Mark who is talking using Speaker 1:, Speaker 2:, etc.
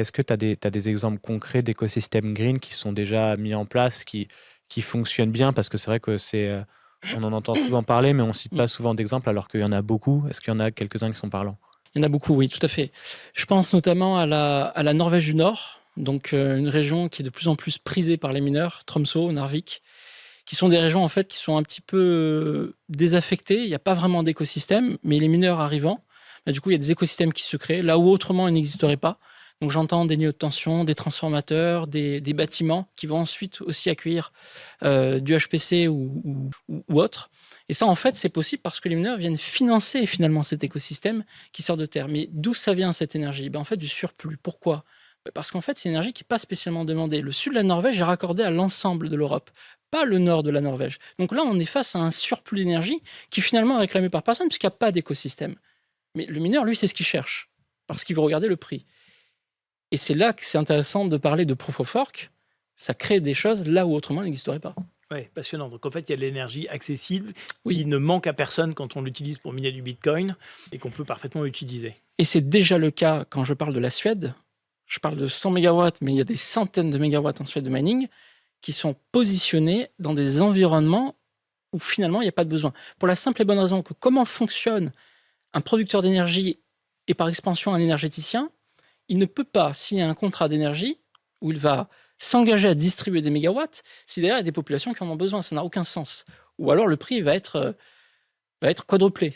Speaker 1: Est-ce que tu as des exemples concrets d'écosystèmes green qui sont déjà mis en place, qui fonctionnent bien? Parce que c'est vrai que on en entend souvent parler, mais on cite
Speaker 2: Mmh.
Speaker 1: pas souvent d'exemples alors qu'il y en a beaucoup. Est-ce qu'il y en a quelques-uns qui sont parlants?
Speaker 2: Il y en a beaucoup, oui, tout à fait. Je pense notamment à la Norvège du Nord, donc une région qui est de plus en plus prisée par les mineurs, Tromsø, Narvik, qui sont des régions en fait qui sont un petit peu désaffectées. Il n'y a pas vraiment d'écosystème, mais les mineurs arrivant, bah, du coup, il y a des écosystèmes qui se créent là où autrement ils n'existeraient pas. Donc j'entends des niveaux de tension, des transformateurs, des bâtiments qui vont ensuite aussi accueillir du HPC ou autre. Et ça, en fait, c'est possible parce que les mineurs viennent financer finalement cet écosystème qui sort de terre. Mais d'où ça vient cette énergie? Ben, en fait, du surplus. Pourquoi? Parce qu'en fait, c'est une énergie qui n'est pas spécialement demandée. Le sud de la Norvège est raccordé à l'ensemble de l'Europe, pas le nord de la Norvège. Donc là, on est face à un surplus d'énergie qui finalement est réclamé par personne puisqu'il n'y a pas d'écosystème. Mais le mineur, lui, c'est ce qu'il cherche parce qu'il veut regarder le prix. Et c'est là que c'est intéressant de parler de proof of work. Ça crée des choses là où autrement il n'existerait pas.
Speaker 3: Ouais, passionnant. Donc en fait, il y a de l'énergie accessible
Speaker 2: Oui.
Speaker 3: qui ne manque à personne quand on l'utilise pour miner du Bitcoin et qu'on peut parfaitement utiliser.
Speaker 2: Et c'est déjà le cas quand je parle de la Suède. Je parle de 100 mégawatts, mais il y a des centaines de mégawatts en Suède de mining qui sont positionnés dans des environnements où finalement il n'y a pas de besoin. Pour la simple et bonne raison que comment fonctionne un producteur d'énergie et par extension un énergéticien, il ne peut pas signer un contrat d'énergie où il va s'engager à distribuer des mégawatts si derrière il y a des populations qui en ont besoin. Ça n'a aucun sens. Ou alors le prix va être quadruplé.